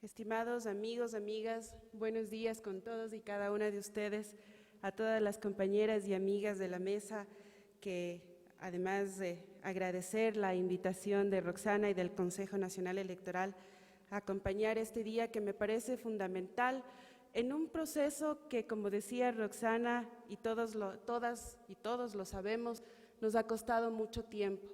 Estimados amigos, amigas, buenos días con todos y cada una de ustedes, a todas las compañeras y amigas de la mesa, que además de agradecer la invitación de Roxana y del Consejo Nacional Electoral a acompañar este día que me parece fundamental en un proceso que, como decía Roxana, y todas y todos lo sabemos, nos ha costado mucho tiempo.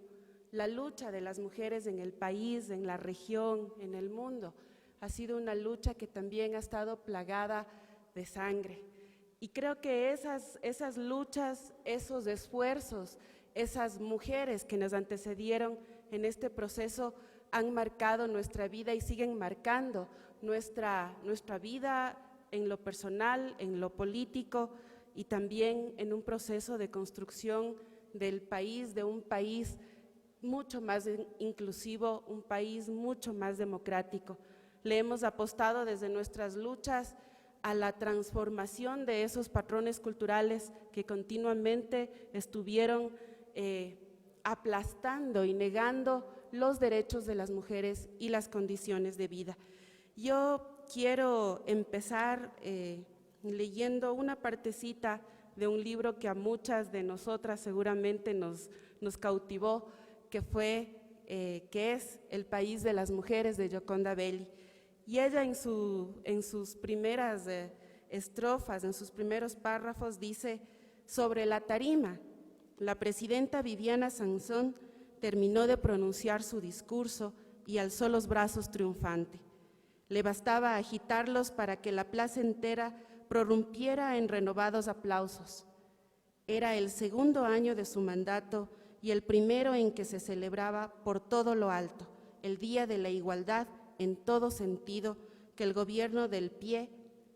La lucha de las mujeres en el país, en la región, en el mundo, ha sido una lucha que también ha estado plagada de sangre. Y creo que esas luchas, esos esfuerzos, esas mujeres que nos antecedieron en este proceso han marcado nuestra vida y siguen marcando nuestra vida en lo personal, en lo político y también en un proceso de construcción del país, de un país mucho más inclusivo, un país mucho más democrático. Le hemos apostado desde nuestras luchas a la transformación de esos patrones culturales que continuamente estuvieron aplastando y negando los derechos de las mujeres y las condiciones de vida. Yo quiero empezar leyendo una partecita de un libro que a muchas de nosotras seguramente nos cautivó, que es El país de las mujeres, de Gioconda Belli. Y ella en sus primeras estrofas, en sus primeros párrafos, dice: sobre la tarima, la presidenta Viviana Sansón terminó de pronunciar su discurso y alzó los brazos triunfante. Le bastaba agitarlos para que la plaza entera prorrumpiera en renovados aplausos. Era el segundo año de su mandato y el primero en que se celebraba por todo lo alto el Día de la Igualdad en todo sentido, que el gobierno del PIE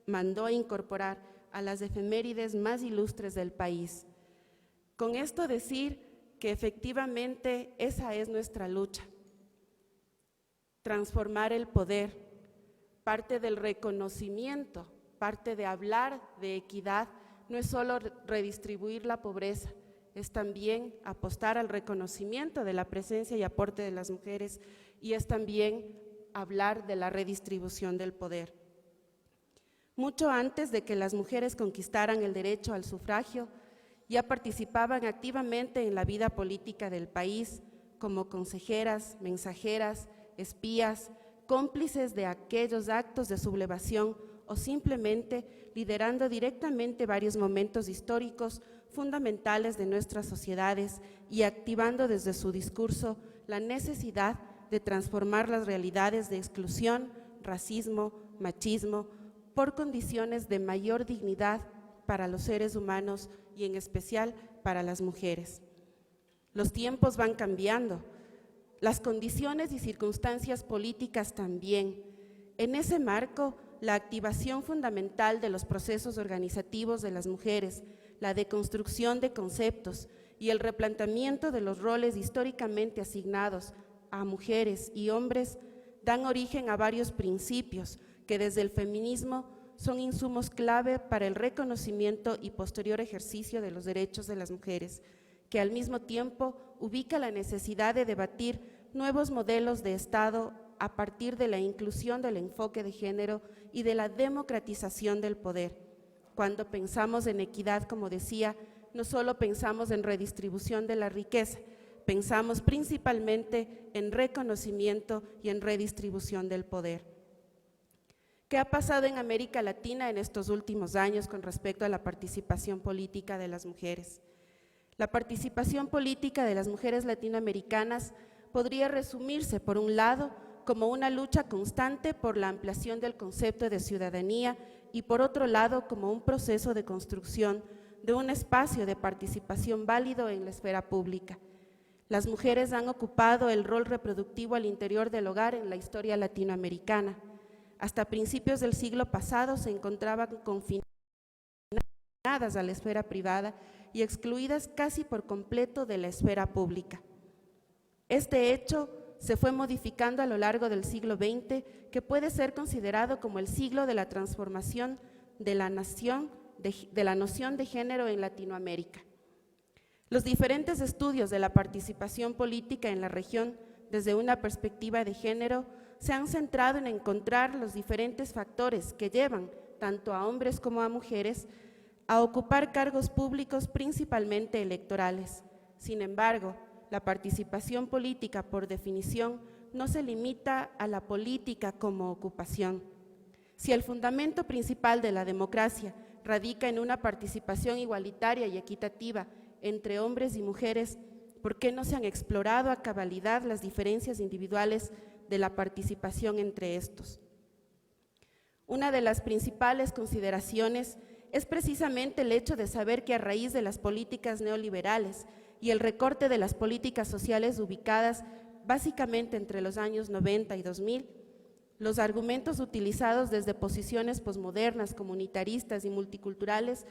mandó a incorporar a las efemérides más ilustres del país. Con esto decir que efectivamente esa es nuestra lucha, transformar el poder, parte del reconocimiento, parte de hablar de equidad, no es solo redistribuir la pobreza, es también apostar al reconocimiento de la presencia y aporte de las mujeres y es también hablar de la redistribución del poder. Mucho antes de que las mujeres conquistaran el derecho al sufragio, ya participaban activamente en la vida política del país como consejeras, mensajeras, espías, cómplices de aquellos actos de sublevación o simplemente liderando directamente varios momentos históricos fundamentales de nuestras sociedades y activando desde su discurso la necesidad de transformar las realidades de exclusión, racismo, machismo, por condiciones de mayor dignidad para los seres humanos y en especial para las mujeres. Los tiempos van cambiando, las condiciones y circunstancias políticas también. En ese marco, la activación fundamental de los procesos organizativos de las mujeres, la deconstrucción de conceptos y el replanteamiento de los roles históricamente asignados a mujeres y hombres dan origen a varios principios que desde el feminismo son insumos clave para el reconocimiento y posterior ejercicio de los derechos de las mujeres, que al mismo tiempo ubica la necesidad de debatir nuevos modelos de Estado a partir de la inclusión del enfoque de género y de la democratización del poder. Cuando pensamos en equidad, como decía, no solo pensamos en redistribución de la riqueza, pensamos principalmente en reconocimiento y en redistribución del poder. ¿Qué ha pasado en América Latina en estos últimos años con respecto a la participación política de las mujeres? La participación política de las mujeres latinoamericanas podría resumirse, por un lado, como una lucha constante por la ampliación del concepto de ciudadanía y por otro lado, como un proceso de construcción de un espacio de participación válido en la esfera pública. Las mujeres han ocupado el rol reproductivo al interior del hogar en la historia latinoamericana. Hasta principios del siglo pasado se encontraban confinadas a la esfera privada y excluidas casi por completo de la esfera pública. Este hecho se fue modificando a lo largo del siglo XX, que puede ser considerado como el siglo de la transformación de la noción de género en Latinoamérica. Los diferentes estudios de la participación política en la región desde una perspectiva de género se han centrado en encontrar los diferentes factores que llevan tanto a hombres como a mujeres a ocupar cargos públicos principalmente electorales. Sin embargo, la participación política, por definición, no se limita a la política como ocupación. Si el fundamento principal de la democracia radica en una participación igualitaria y equitativa entre hombres y mujeres, ¿por qué no se han explorado a cabalidad las diferencias individuales de la participación entre estos? Una de las principales consideraciones es precisamente el hecho de saber que a raíz de las políticas neoliberales y el recorte de las políticas sociales ubicadas básicamente entre los años 90 y 2000, los argumentos utilizados desde posiciones posmodernas, comunitaristas y multiculturales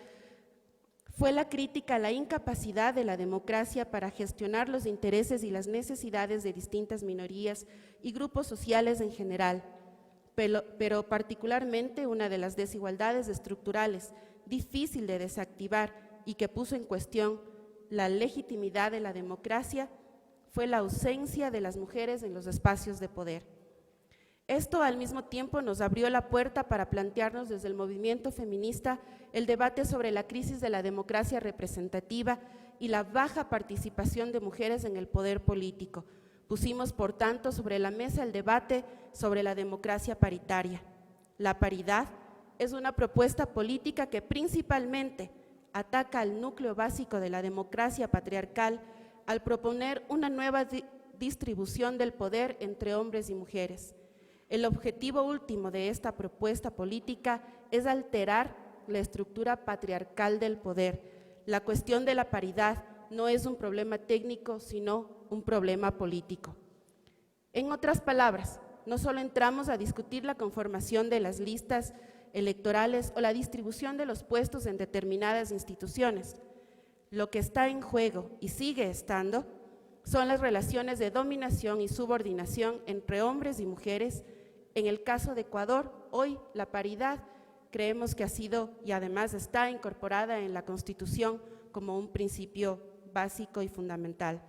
fue la crítica a la incapacidad de la democracia para gestionar los intereses y las necesidades de distintas minorías y grupos sociales en general, pero particularmente una de las desigualdades estructurales difícil de desactivar y que puso en cuestión la legitimidad de la democracia fue la ausencia de las mujeres en los espacios de poder. Esto al mismo tiempo nos abrió la puerta para plantearnos desde el movimiento feminista el debate sobre la crisis de la democracia representativa y la baja participación de mujeres en el poder político. Pusimos, por tanto, sobre la mesa el debate sobre la democracia paritaria. La paridad es una propuesta política que principalmente ataca al núcleo básico de la democracia patriarcal al proponer una nueva distribución del poder entre hombres y mujeres. El objetivo último de esta propuesta política es alterar la estructura patriarcal del poder. La cuestión de la paridad no es un problema técnico, sino un problema político. En otras palabras, no solo entramos a discutir la conformación de las listas electorales o la distribución de los puestos en determinadas instituciones. Lo que está en juego y sigue estando son las relaciones de dominación y subordinación entre hombres y mujeres. En el caso de Ecuador, hoy la paridad creemos que ha sido y además está incorporada en la Constitución como un principio básico y fundamental.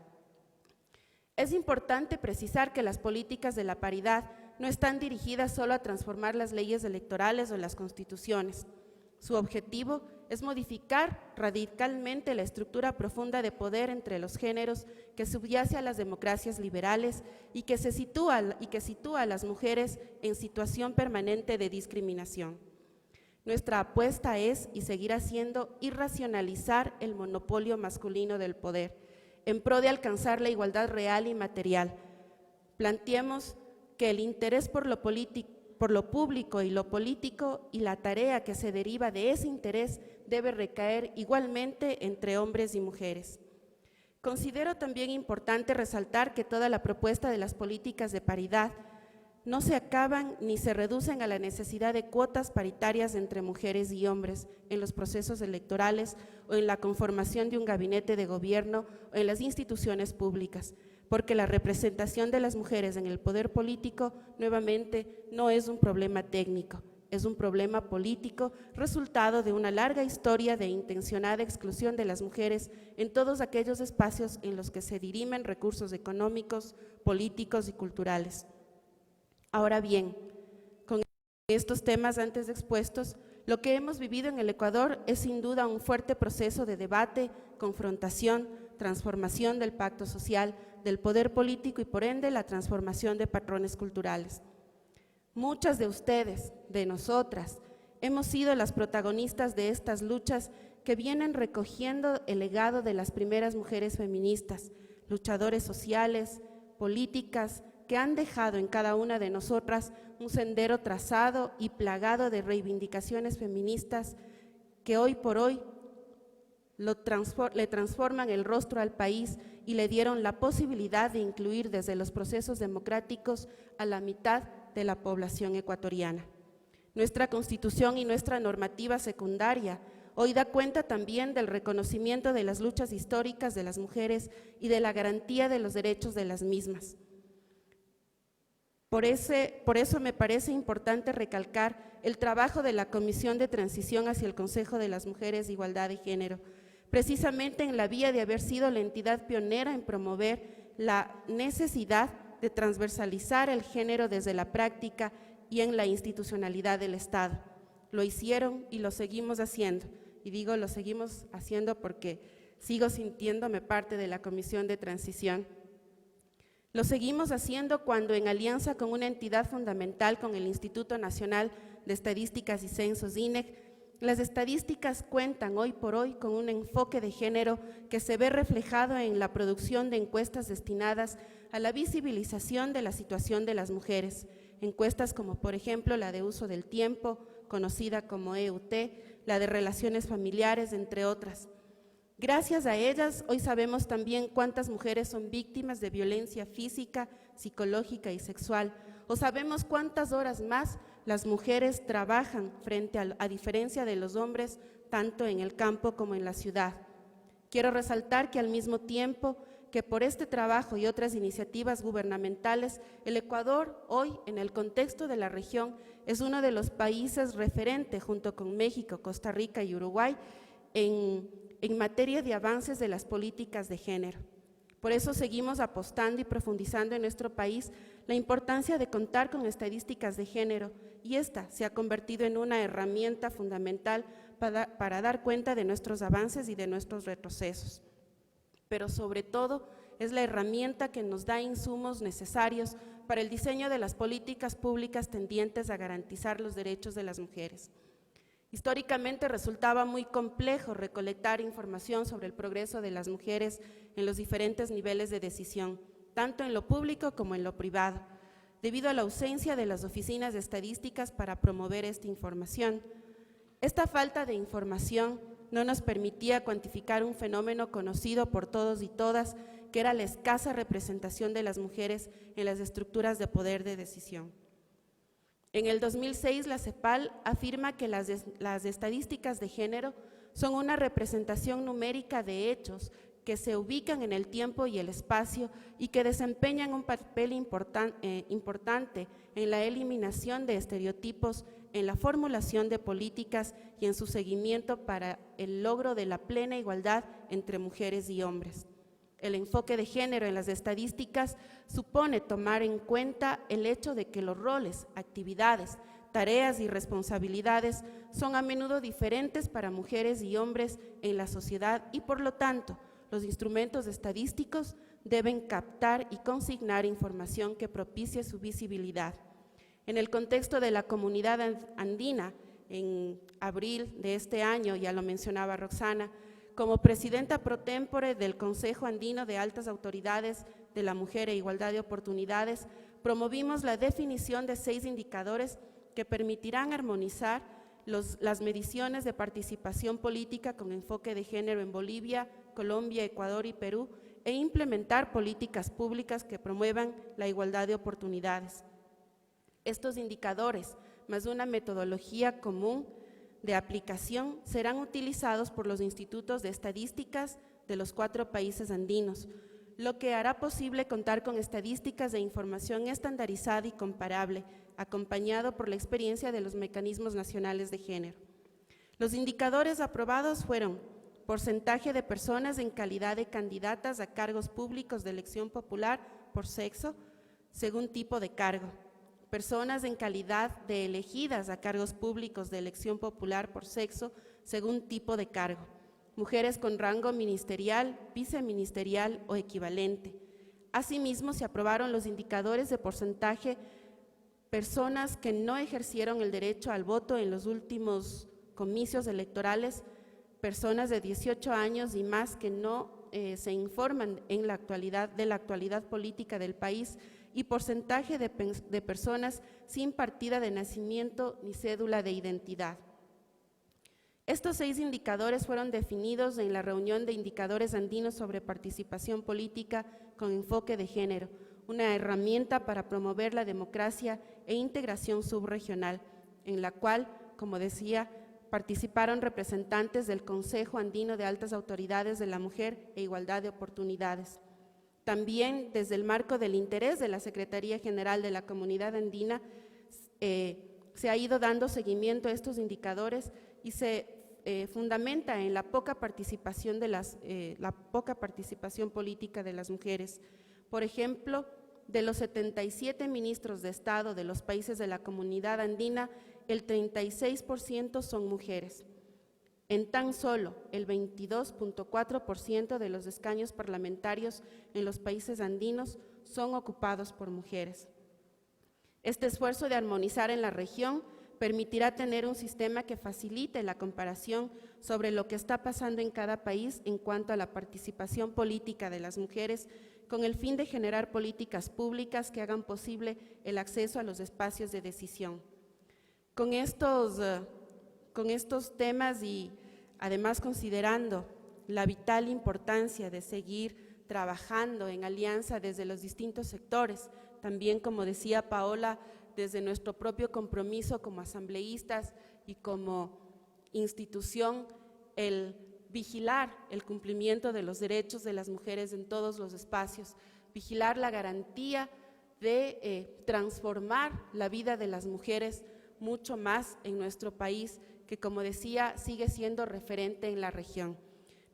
Es importante precisar que las políticas de la paridad no están dirigidas solo a transformar las leyes electorales o las constituciones. Su objetivo es modificar radicalmente la estructura profunda de poder entre los géneros que subyace a las democracias liberales y que sitúa a las mujeres en situación permanente de discriminación. Nuestra apuesta es y seguirá siendo irracionalizar el monopolio masculino del poder, en pro de alcanzar la igualdad real y material. Planteemos que el interés por lo público y lo político y la tarea que se deriva de ese interés debe recaer igualmente entre hombres y mujeres. Considero también importante resaltar que toda la propuesta de las políticas de paridad no se acaban ni se reducen a la necesidad de cuotas paritarias entre mujeres y hombres en los procesos electorales o en la conformación de un gabinete de gobierno o en las instituciones públicas, porque la representación de las mujeres en el poder político, nuevamente, no es un problema técnico, es un problema político, resultado de una larga historia de intencionada exclusión de las mujeres en todos aquellos espacios en los que se dirimen recursos económicos, políticos y culturales. Ahora bien, con estos temas antes expuestos, lo que hemos vivido en el Ecuador es sin duda un fuerte proceso de debate, confrontación, transformación del pacto social, del poder político y por ende la transformación de patrones culturales. Muchas de ustedes, de nosotras, hemos sido las protagonistas de estas luchas que vienen recogiendo el legado de las primeras mujeres feministas, luchadores sociales, políticas, que han dejado en cada una de nosotras un sendero trazado y plagado de reivindicaciones feministas que hoy por hoy le transforman el rostro al país y le dieron la posibilidad de incluir desde los procesos democráticos a la mitad de la población ecuatoriana. Nuestra Constitución y nuestra normativa secundaria hoy da cuenta también del reconocimiento de las luchas históricas de las mujeres y de la garantía de los derechos de las mismas. Por eso me parece importante recalcar el trabajo de la Comisión de Transición hacia el Consejo de las Mujeres de Igualdad de Género, precisamente en la vía de haber sido la entidad pionera en promover la necesidad de transversalizar el género desde la práctica y en la institucionalidad del Estado. Lo hicieron y lo seguimos haciendo. Y digo lo seguimos haciendo porque sigo sintiéndome parte de la Comisión de Transición. Lo seguimos haciendo cuando, en alianza con una entidad fundamental, con el Instituto Nacional de Estadísticas y Censos, INEC, las estadísticas cuentan hoy por hoy con un enfoque de género que se ve reflejado en la producción de encuestas destinadas a la visibilización de la situación de las mujeres. Encuestas como, por ejemplo, la de uso del tiempo, conocida como EUT, la de relaciones familiares, entre otras. Gracias a ellas, hoy sabemos también cuántas mujeres son víctimas de violencia física, psicológica y sexual, o sabemos cuántas horas más las mujeres trabajan a diferencia de los hombres, tanto en el campo como en la ciudad. Quiero resaltar que al mismo tiempo que por este trabajo y otras iniciativas gubernamentales, el Ecuador hoy, en el contexto de la región, es uno de los países referente junto con México, Costa Rica y Uruguay en materia de avances de las políticas de género. Por eso seguimos apostando y profundizando en nuestro país la importancia de contar con estadísticas de género, y esta se ha convertido en una herramienta fundamental para dar cuenta de nuestros avances y de nuestros retrocesos. Pero sobre todo es la herramienta que nos da insumos necesarios para el diseño de las políticas públicas tendientes a garantizar los derechos de las mujeres. Históricamente resultaba muy complejo recolectar información sobre el progreso de las mujeres en los diferentes niveles de decisión, tanto en lo público como en lo privado, debido a la ausencia de las oficinas de estadísticas para promover esta información. Esta falta de información no nos permitía cuantificar un fenómeno conocido por todos y todas, que era la escasa representación de las mujeres en las estructuras de poder de decisión. En el 2006, la CEPAL afirma que las estadísticas de género son una representación numérica de hechos que se ubican en el tiempo y el espacio y que desempeñan un papel importante en la eliminación de estereotipos, en la formulación de políticas y en su seguimiento para el logro de la plena igualdad entre mujeres y hombres. El enfoque de género en las estadísticas supone tomar en cuenta el hecho de que los roles, actividades, tareas y responsabilidades son a menudo diferentes para mujeres y hombres en la sociedad y, por lo tanto, los instrumentos estadísticos deben captar y consignar información que propicie su visibilidad. En el contexto de la comunidad andina, en abril de este año, ya lo mencionaba Roxana, como presidenta pro tempore del Consejo Andino de Altas Autoridades de la Mujer e Igualdad de Oportunidades, promovimos la definición de 6 indicadores que permitirán armonizar las mediciones de participación política con enfoque de género en Bolivia, Colombia, Ecuador y Perú, e implementar políticas públicas que promuevan la igualdad de oportunidades. Estos indicadores, más una metodología común de aplicación, serán utilizados por los institutos de estadísticas de los 4 países andinos, lo que hará posible contar con estadísticas de información estandarizada y comparable, acompañado por la experiencia de los mecanismos nacionales de género. Los indicadores aprobados fueron: porcentaje de personas en calidad de candidatas a cargos públicos de elección popular por sexo, según tipo de cargo; personas en calidad de elegidas a cargos públicos de elección popular por sexo, según tipo de cargo; mujeres con rango ministerial, viceministerial o equivalente. Asimismo, se aprobaron los indicadores de porcentaje personas que no ejercieron el derecho al voto en los últimos comicios electorales, personas de 18 años y más que no se informan en la actualidad de la actualidad política del país, y porcentaje de personas sin partida de nacimiento ni cédula de identidad. Estos 6 indicadores fueron definidos en la reunión de indicadores andinos sobre participación política con enfoque de género, una herramienta para promover la democracia e integración subregional, en la cual, como decía, participaron representantes del Consejo Andino de Altas Autoridades de la Mujer e Igualdad de Oportunidades. También, desde el marco del interés de la Secretaría General de la Comunidad Andina, se ha ido dando seguimiento a estos indicadores y se fundamenta en la poca participación política de las mujeres. Por ejemplo, de los 77 ministros de Estado de los países de la Comunidad Andina, el 36% son mujeres. En tan solo el 22.4% de los escaños parlamentarios en los países andinos son ocupados por mujeres. Este esfuerzo de armonizar en la región permitirá tener un sistema que facilite la comparación sobre lo que está pasando en cada país en cuanto a la participación política de las mujeres, con el fin de generar políticas públicas que hagan posible el acceso a los espacios de decisión. Con estos temas y además considerando la vital importancia de seguir trabajando en alianza desde los distintos sectores, también, como decía Paola, desde nuestro propio compromiso como asambleístas y como institución, el vigilar el cumplimiento de los derechos de las mujeres en todos los espacios, vigilar la garantía de transformar la vida de las mujeres mucho más en nuestro país, que, como decía, sigue siendo referente en la región.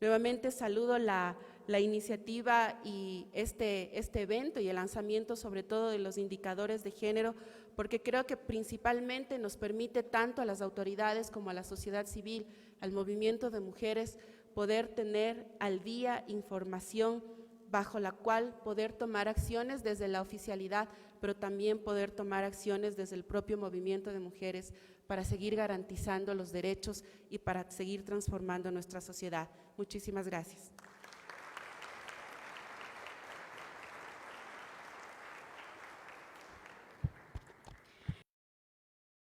Nuevamente saludo la iniciativa y este evento y el lanzamiento sobre todo de los indicadores de género, porque creo que principalmente nos permite tanto a las autoridades como a la sociedad civil, al movimiento de mujeres, poder tener al día información bajo la cual poder tomar acciones desde la oficialidad, pero también poder tomar acciones desde el propio movimiento de mujeres para seguir garantizando los derechos y para seguir transformando nuestra sociedad. Muchísimas gracias.